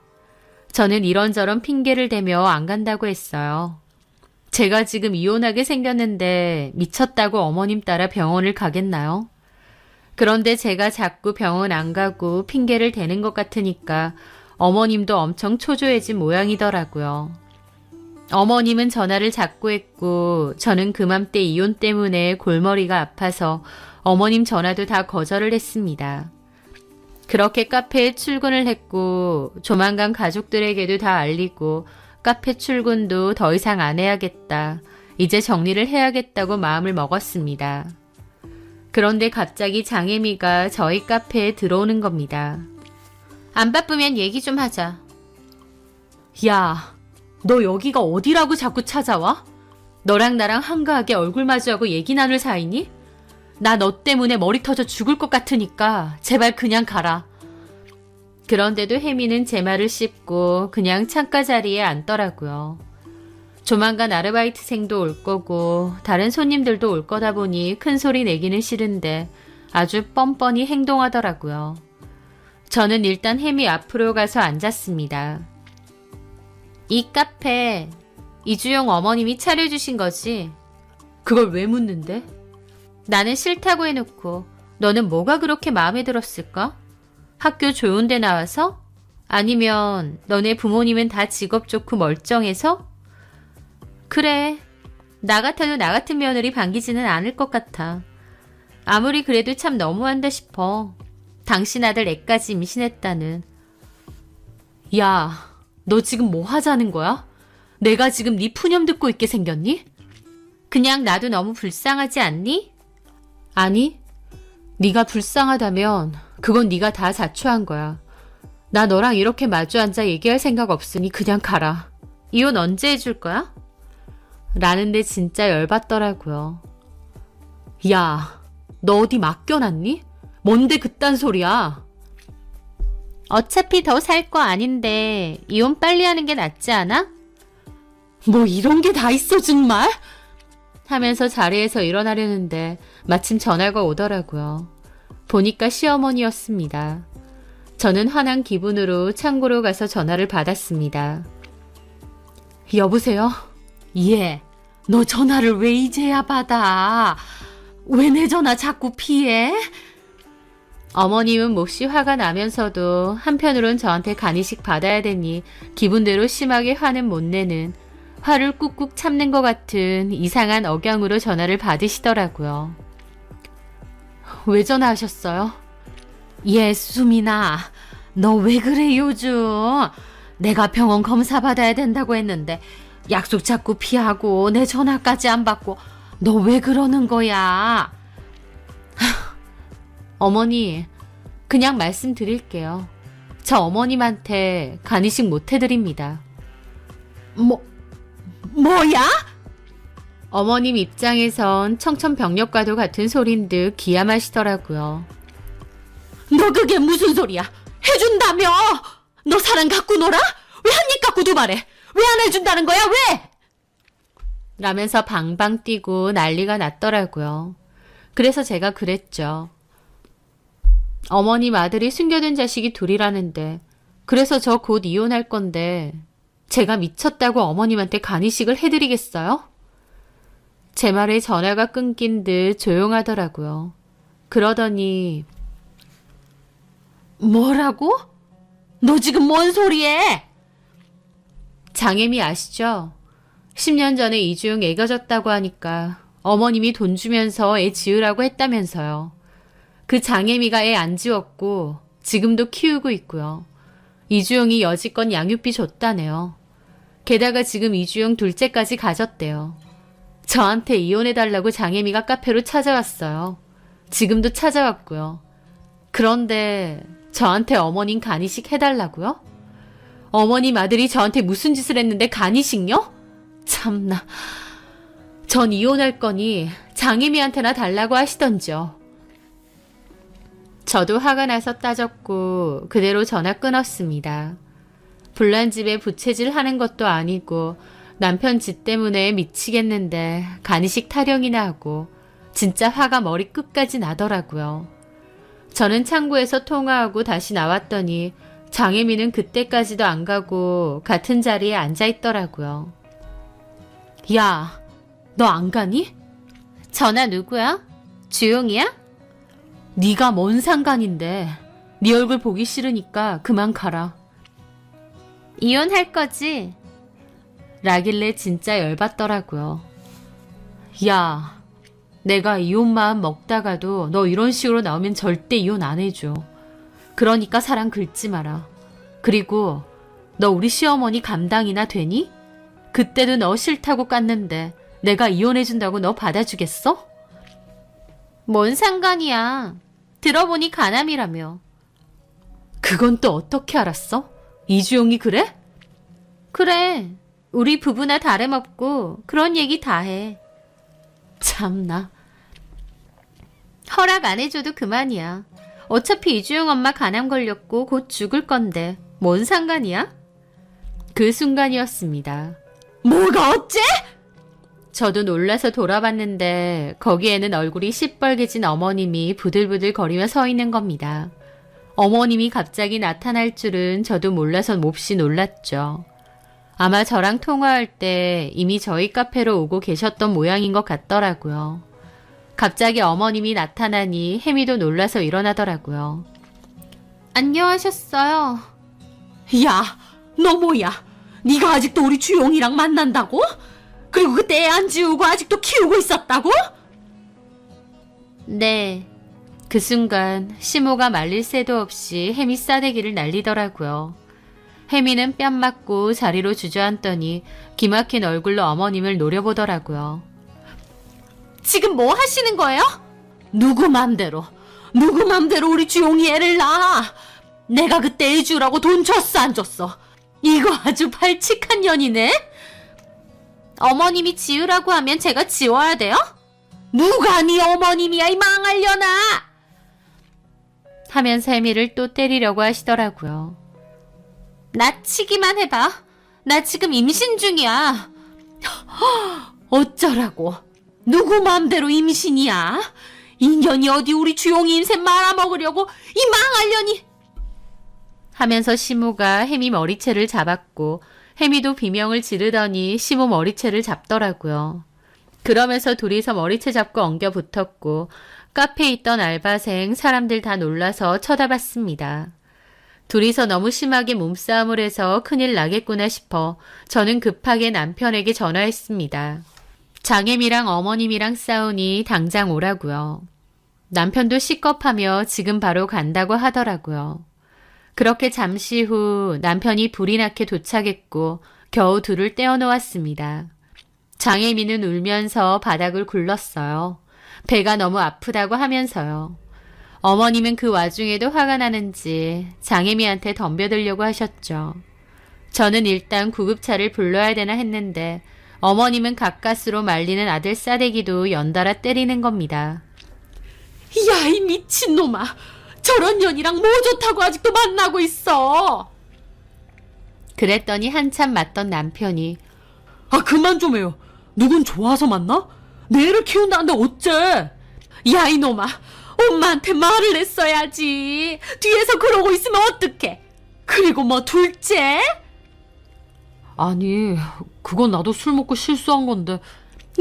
저는 이런저런 핑계를 대며 안 간다고 했어요. 제가 지금 이혼하게 생겼는데 미쳤다고 어머님 따라 병원을 가겠나요? 그런데 제가 자꾸 병원 안 가고 핑계를 대는 것 같으니까 어머님도 엄청 초조해진 모양이더라고요. 어머님은 전화를 자꾸 했고 저는 그맘때 이혼 때문에 골머리가 아파서 어머님 전화도 다 거절을 했습니다. 그렇게 카페에 출근을 했고 조만간 가족들에게도 다 알리고 카페 출근도 더 이상 안 해야겠다. 이제 정리를 해야겠다고 마음을 먹었습니다. 그런데 갑자기 장혜미가 저희 카페에 들어오는 겁니다. 안 바쁘면 얘기 좀 하자. 야, 너 여기가 어디라고 자꾸 찾아와? 너랑 나랑 한가하게 얼굴 마주하고 얘기 나눌 사이니? 나 너 때문에 머리 터져 죽을 것 같으니까 제발 그냥 가라. 그런데도 혜미는 제 말을 씹고 그냥 창가 자리에 앉더라고요. 조만간 아르바이트생도 올 거고 다른 손님들도 올 거다 보니 큰 소리 내기는 싫은데 아주 뻔뻔히 행동하더라고요. 저는 일단 혜미 앞으로 가서 앉았습니다. 이 카페 이주영 어머님이 차려주신 거지? 그걸 왜 묻는데? 나는 싫다고 해놓고 너는 뭐가 그렇게 마음에 들었을까? 학교 좋은 데 나와서? 아니면 너네 부모님은 다 직업 좋고 멀쩡해서? 그래, 나 같아도 나 같은 며느리 반기지는 않을 것 같아. 아무리 그래도 참 너무한다 싶어. 당신 아들 애까지 임신했다는. 야, 너 지금 뭐 하자는 거야? 내가 지금 네 푸념 듣고 있게 생겼니? 그냥 나도 너무 불쌍하지 않니? 아니, 네가 불쌍하다면 그건 네가 다 자초한 거야. 나 너랑 이렇게 마주 앉아 얘기할 생각 없으니 그냥 가라. 이혼 언제 해줄 거야? 라는데 진짜 열받더라고요. 야, 너 어디 맡겨놨니? 뭔데 그딴 소리야? 어차피 더 살 거 아닌데 이혼 빨리 하는 게 낫지 않아? 뭐 이런 게 다 있어 정말? 하면서 자리에서 일어나려는데 마침 전화가 오더라고요. 보니까 시어머니였습니다. 저는 화난 기분으로 창고로 가서 전화를 받았습니다. 여보세요? 예. 너 전화를 왜 이제야 받아? 왜 내 전화 자꾸 피해? 어머님은 몹시 화가 나면서도 한편으론 저한테 간이식 받아야 되니 기분대로 심하게 화는 못 내는 화를 꾹꾹 참는 것 같은 이상한 억양으로 전화를 받으시더라고요. 왜 전화하셨어요? 예, 수민아. 너 왜 그래 요즘? 내가 병원 검사 받아야 된다고 했는데 약속 자꾸 피하고 내 전화까지 안 받고 너 왜 그러는 거야? 어머니, 그냥 말씀드릴게요. 저 어머님한테 간이식 못 해드립니다. 뭐야? 어머님 입장에선 청천벽력과도 같은 소린 듯 기함하시더라고요. 너 그게 무슨 소리야? 해준다며! 너 사랑 갖고 놀아? 왜 한 입 갖고 두 말해? 왜 안 해준다는 거야? 왜? 라면서 방방 뛰고 난리가 났더라고요. 그래서 제가 그랬죠. 어머님 아들이 숨겨둔 자식이 둘이라는데 그래서 저 곧 이혼할 건데 제가 미쳤다고 어머님한테 간이식을 해드리겠어요? 제 말에 전화가 끊긴 듯 조용하더라고요. 그러더니 뭐라고? 너 지금 뭔 소리해? 장혜미 아시죠? 10년 전에 이주영 애가 졌다고 하니까 어머님이 돈 주면서 애 지으라고 했다면서요. 그 장혜미가 애 안 지웠고 지금도 키우고 있고요. 이주영이 여지껏 양육비 줬다네요. 게다가 지금 이주영 둘째까지 가졌대요. 저한테 이혼해달라고 장혜미가 카페로 찾아왔어요. 지금도 찾아왔고요. 그런데 저한테 어머님 간이식 해달라고요? 어머님 아들이 저한테 무슨 짓을 했는데 간이식요? 참나. 전 이혼할 거니 장혜미한테나 달라고 하시던지요. 저도 화가 나서 따졌고 그대로 전화 끊었습니다. 불난 집에 부채질 하는 것도 아니고 남편 짓 때문에 미치겠는데 간이식 타령이나 하고 진짜 화가 머리 끝까지 나더라고요. 저는 창구에서 통화하고 다시 나왔더니 장혜미는 그때까지도 안 가고 같은 자리에 앉아 있더라고요. 야, 너 안 가니? 전화 누구야? 주용이야? 네가 뭔 상관인데. 네 얼굴 보기 싫으니까 그만 가라. 이혼할 거지? 라길래 진짜 열받더라고요. 야, 내가 이혼 마음 먹다가도 너 이런 식으로 나오면 절대 이혼 안 해줘. 그러니까 사랑 긁지 마라. 그리고 너 우리 시어머니 감당이나 되니? 그때도 너 싫다고 깠는데 내가 이혼해준다고 너 받아주겠어? 뭔 상관이야. 들어보니 가남이라며. 그건 또 어떻게 알았어? 이주용이 그래? 그래. 우리 부부나 다름없고 그런 얘기 다 해. 참나. 허락 안 해줘도 그만이야. 어차피 이주용 엄마 간암 걸렸고 곧 죽을 건데 뭔 상관이야? 그 순간이었습니다. 뭐가 어째? 저도 놀라서 돌아봤는데 거기에는 얼굴이 시뻘개진 어머님이 부들부들 거리며 서 있는 겁니다. 어머님이 갑자기 나타날 줄은 저도 몰라서 몹시 놀랐죠. 아마 저랑 통화할 때 이미 저희 카페로 오고 계셨던 모양인 것 같더라고요. 갑자기 어머님이 나타나니 혜미도 놀라서 일어나더라고요. 안녕하셨어요. 야, 너 뭐야? 네가 아직도 우리 주용이랑 만난다고? 그리고 그때 애 안 지우고 아직도 키우고 있었다고? 네. 그 순간 시모가 말릴 새도 없이 혜미 싸대기를 날리더라고요. 혜미는 뺨 맞고 자리로 주저앉더니 기막힌 얼굴로 어머님을 노려보더라고요. 지금 뭐 하시는 거예요? 누구 맘대로 우리 주용이 애를 낳아. 내가 그때 애 주라고 돈 줬어 안 줬어? 이거 아주 발칙한 년이네. 어머님이 지으라고 하면 제가 지워야 돼요? 누가 네 어머님이야 이 망할려나. 하면서 혜미를 또 때리려고 하시더라고요. 나 치기만 해봐. 나 지금 임신 중이야. 어쩌라고. 누구 마음대로 임신이야? 인연이 어디 우리 주용이 인생 말아먹으려고 이 망할년이. 하면서 시모가 혜미 머리채를 잡았고 혜미도 비명을 지르더니 시모 머리채를 잡더라고요. 그러면서 둘이서 머리채 잡고 엉겨 붙었고 카페에 있던 알바생 사람들 다 놀라서 쳐다봤습니다. 둘이서 너무 심하게 몸싸움을 해서 큰일 나겠구나 싶어 저는 급하게 남편에게 전화했습니다. 장혜미랑 어머님이랑 싸우니 당장 오라고요. 남편도 시겁하며 지금 바로 간다고 하더라고요. 그렇게 잠시 후 남편이 불이 나게 도착했고 겨우 둘을 떼어놓았습니다. 장혜미는 울면서 바닥을 굴렀어요. 배가 너무 아프다고 하면서요. 어머님은 그 와중에도 화가 나는지 장혜미한테 덤벼들려고 하셨죠. 저는 일단 구급차를 불러야 되나 했는데 어머님은 가까스로 말리는 아들 싸대기도 연달아 때리는 겁니다. 야, 이 미친놈아. 저런 년이랑 뭐 좋다고 아직도 만나고 있어. 그랬더니 한참 맞던 남편이 아, 그만 좀 해요. 누군 좋아서 만나? 내 애를 키운다는데 어째? 야, 이놈아. 엄마한테 말을 했어야지. 뒤에서 그러고 있으면 어떡해. 그리고 뭐 둘째? 아니, 그건 나도 술 먹고 실수한 건데.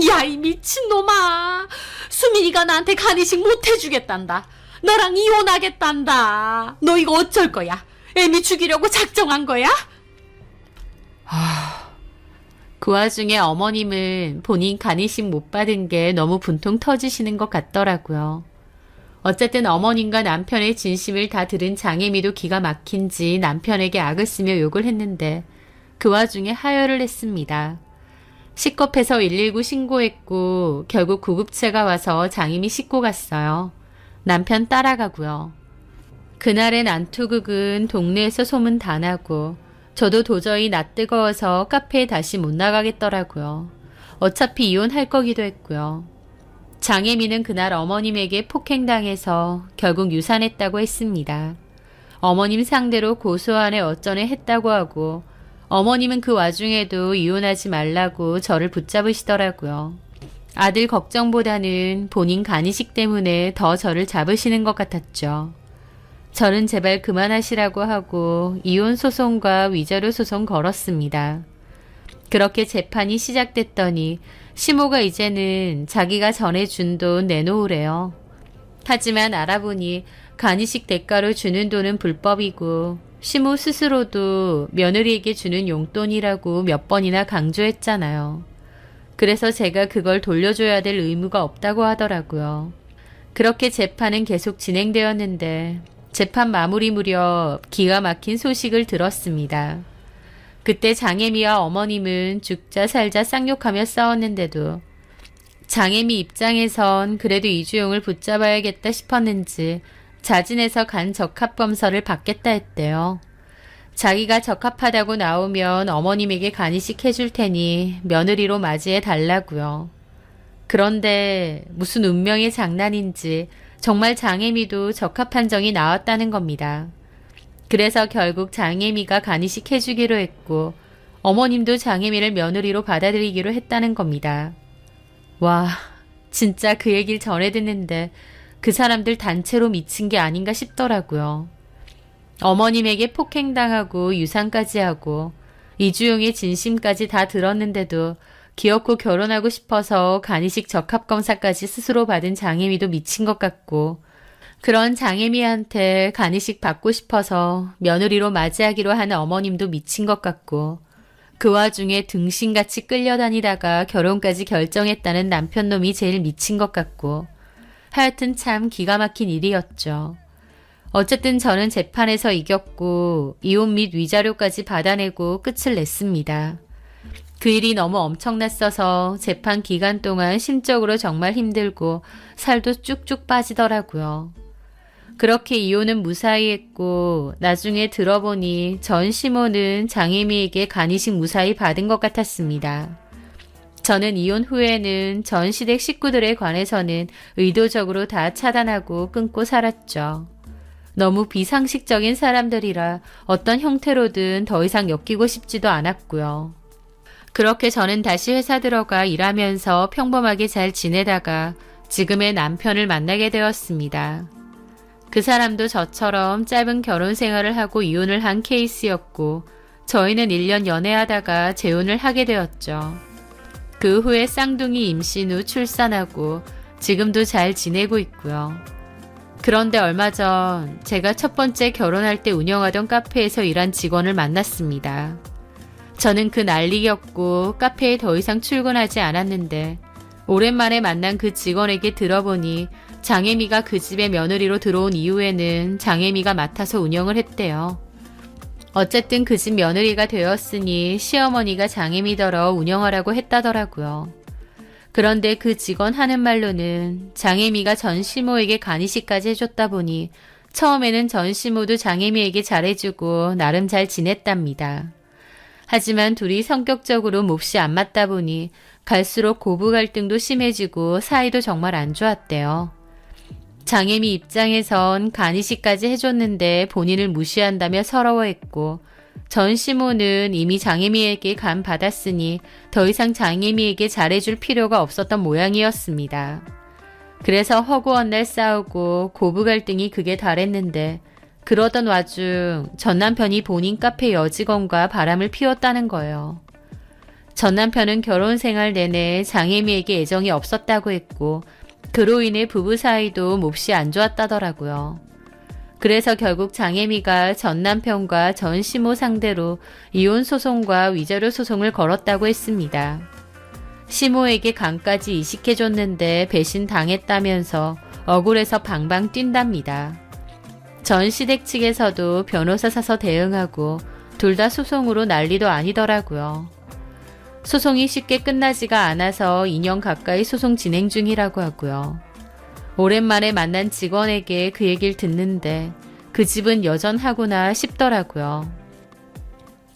야, 이 미친놈아. 수민이가 나한테 간이식 못 해주겠단다. 너랑 이혼하겠단다. 너 이거 어쩔 거야? 애미 죽이려고 작정한 거야? 그 와중에 어머님은 본인 간이식 못 받은 게 너무 분통 터지시는 것 같더라고요. 어쨌든 어머님과 남편의 진심을 다 들은 장혜미도 기가 막힌지 남편에게 악을 쓰며 욕을 했는데 그 와중에 하혈을 했습니다. 시겁해서 119 신고했고 결국 구급차가 와서 장혜미 싣고 갔어요. 남편 따라가고요. 그날의 난투극은 동네에서 소문 다 나고 저도 도저히 낯 뜨거워서 카페에 다시 못 나가겠더라고요. 어차피 이혼할 거기도 했고요. 장혜미는 그날 어머님에게 폭행당해서 결국 유산했다고 했습니다. 어머님 상대로 고소안에 어쩌네 했다고 하고 어머님은 그 와중에도 이혼하지 말라고 저를 붙잡으시더라고요. 아들 걱정보다는 본인 간이식 때문에 더 저를 잡으시는 것 같았죠. 저는 제발 그만하시라고 하고 이혼 소송과 위자료 소송 걸었습니다. 그렇게 재판이 시작됐더니 시모가 이제는 자기가 전에 준 돈 내놓으래요. 하지만 알아보니 간이식 대가로 주는 돈은 불법이고 시모 스스로도 며느리에게 주는 용돈이라고 몇 번이나 강조했잖아요. 그래서 제가 그걸 돌려줘야 될 의무가 없다고 하더라고요. 그렇게 재판은 계속 진행되었는데 재판 마무리 무렵 기가 막힌 소식을 들었습니다. 그때 장애미와 어머님은 죽자 살자 쌍욕하며 싸웠는데도 장애미 입장에선 그래도 이주용을 붙잡아야겠다 싶었는지 자진해서 간 적합검사를 받겠다 했대요. 자기가 적합하다고 나오면 어머님에게 간이식 해줄 테니 며느리로 맞이해 달라고요. 그런데 무슨 운명의 장난인지 정말 장애미도 적합 판정이 나왔다는 겁니다. 그래서 결국 장애미가 간이식 해주기로 했고 어머님도 장애미를 며느리로 받아들이기로 했다는 겁니다. 와, 진짜 그 얘기를 전해 듣는데 그 사람들 단체로 미친 게 아닌가 싶더라고요. 어머님에게 폭행당하고 유산까지 하고 이주용의 진심까지 다 들었는데도 귀엽고 결혼하고 싶어서 간이식 적합검사까지 스스로 받은 장애미도 미친 것 같고 그런 장애미한테 간이식 받고 싶어서 며느리로 맞이하기로 하는 어머님도 미친 것 같고 그 와중에 등신같이 끌려다니다가 결혼까지 결정했다는 남편놈이 제일 미친 것 같고 하여튼 참 기가 막힌 일이었죠. 어쨌든 저는 재판에서 이겼고 이혼 및 위자료까지 받아내고 끝을 냈습니다. 그 일이 너무 엄청났어서 재판 기간 동안 심적으로 정말 힘들고 살도 쭉쭉 빠지더라고요. 그렇게 이혼은 무사히 했고 나중에 들어보니 전 시모는 장애미에게 간이식 무사히 받은 것 같았습니다. 저는 이혼 후에는 전 시댁 식구들에 관해서는 의도적으로 다 차단하고 끊고 살았죠. 너무 비상식적인 사람들이라 어떤 형태로든 더 이상 엮이고 싶지도 않았고요. 그렇게 저는 다시 회사 들어가 일하면서 평범하게 잘 지내다가 지금의 남편을 만나게 되었습니다. 그 사람도 저처럼 짧은 결혼 생활을 하고 이혼을 한 케이스였고 저희는 1년 연애하다가 재혼을 하게 되었죠. 그 후에 쌍둥이 임신 후 출산하고 지금도 잘 지내고 있고요. 그런데 얼마 전 제가 첫 번째 결혼할 때 운영하던 카페에서 일한 직원을 만났습니다. 저는 그 난리였고 카페에 더 이상 출근하지 않았는데 오랜만에 만난 그 직원에게 들어보니 장애미가 그 집에 며느리로 들어온 이후에는 장애미가 맡아서 운영을 했대요. 어쨌든 그 집 며느리가 되었으니 시어머니가 장애미더러 운영하라고 했다더라고요. 그런데 그 직원 하는 말로는 장애미가 전 시모에게 간이식까지 해줬다 보니 처음에는 전 시모도 장애미에게 잘해주고 나름 잘 지냈답니다. 하지만 둘이 성격적으로 몹시 안 맞다 보니 갈수록 고부 갈등도 심해지고 사이도 정말 안 좋았대요. 장애미 입장에선 간이식까지 해줬는데 본인을 무시한다며 서러워했고 전 시모는 이미 장애미에게 간 받았으니 더 이상 장애미에게 잘해줄 필요가 없었던 모양이었습니다. 그래서 허구한 날 싸우고 고부 갈등이 극에 달했는데 그러던 와중 전 남편이 본인 카페 여직원과 바람을 피웠다는 거예요. 전 남편은 결혼 생활 내내 장애미에게 애정이 없었다고 했고 그로 인해 부부 사이도 몹시 안 좋았다더라고요. 그래서 결국 장애미가 전 남편과 전 시모 상대로 이혼 소송과 위자료 소송을 걸었다고 했습니다. 시모에게 간까지 이식해줬는데 배신 당했다면서 억울해서 방방 뛴답니다. 전 시댁 측에서도 변호사 사서 대응하고 둘 다 소송으로 난리도 아니더라고요. 소송이 쉽게 끝나지가 않아서 2년 가까이 소송 진행 중이라고 하고요. 오랜만에 만난 직원에게 그 얘기를 듣는데 그 집은 여전하구나 싶더라고요.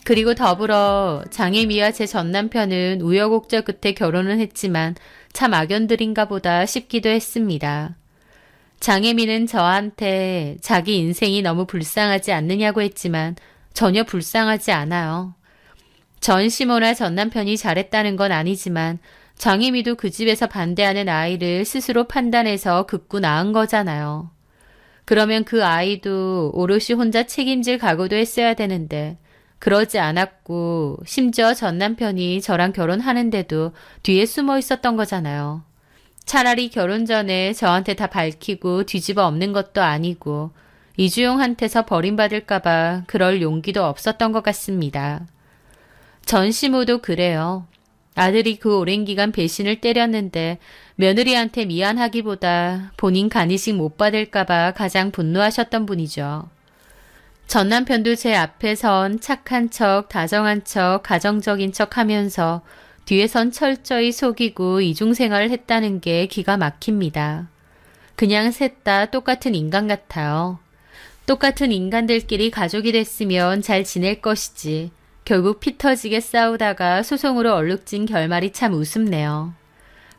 그리고 더불어 장애미와 제 전남편은 우여곡절 끝에 결혼은 했지만 참 악연들인가 보다 싶기도 했습니다. 장애미는 저한테 자기 인생이 너무 불쌍하지 않느냐고 했지만 전혀 불쌍하지 않아요. 전 시모나 전 남편이 잘했다는 건 아니지만 장희미도 그 집에서 반대하는 아이를 스스로 판단해서 극구 낳은 거잖아요. 그러면 그 아이도 오롯이 혼자 책임질 각오도 했어야 되는데 그러지 않았고 심지어 전 남편이 저랑 결혼하는데도 뒤에 숨어 있었던 거잖아요. 차라리 결혼 전에 저한테 다 밝히고 뒤집어 엎는 것도 아니고 이주용한테서 버림받을까봐 그럴 용기도 없었던 것 같습니다. 전 시모도 그래요. 아들이 그 오랜 기간 배신을 때렸는데 며느리한테 미안하기보다 본인 간이식 못 받을까봐 가장 분노하셨던 분이죠. 전 남편도 제 앞에선 착한 척, 다정한 척, 가정적인 척 하면서 뒤에선 철저히 속이고 이중생활을 했다는 게 기가 막힙니다. 그냥 셋 다 똑같은 인간 같아요. 똑같은 인간들끼리 가족이 됐으면 잘 지낼 것이지. 결국 피 터지게 싸우다가 소송으로 얼룩진 결말이 참 우습네요.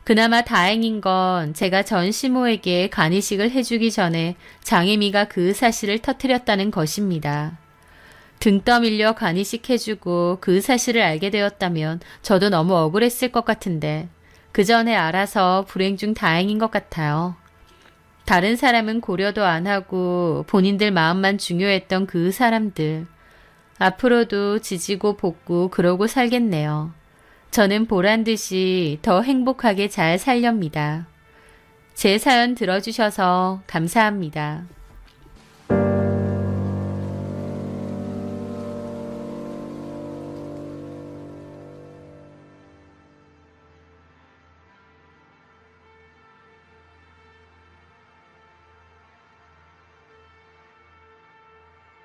그나마 다행인 건 제가 전 시모에게 간이식을 해주기 전에 장혜미가 그 사실을 터뜨렸다는 것입니다. 등 떠밀려 간이식 해주고 그 사실을 알게 되었다면 저도 너무 억울했을 것 같은데 그 전에 알아서 불행 중 다행인 것 같아요. 다른 사람은 고려도 안 하고 본인들 마음만 중요했던 그 사람들. 앞으로도 지지고 볶고 그러고 살겠네요. 저는 보란 듯이 더 행복하게 잘 살렵니다. 제 사연 들어주셔서 감사합니다.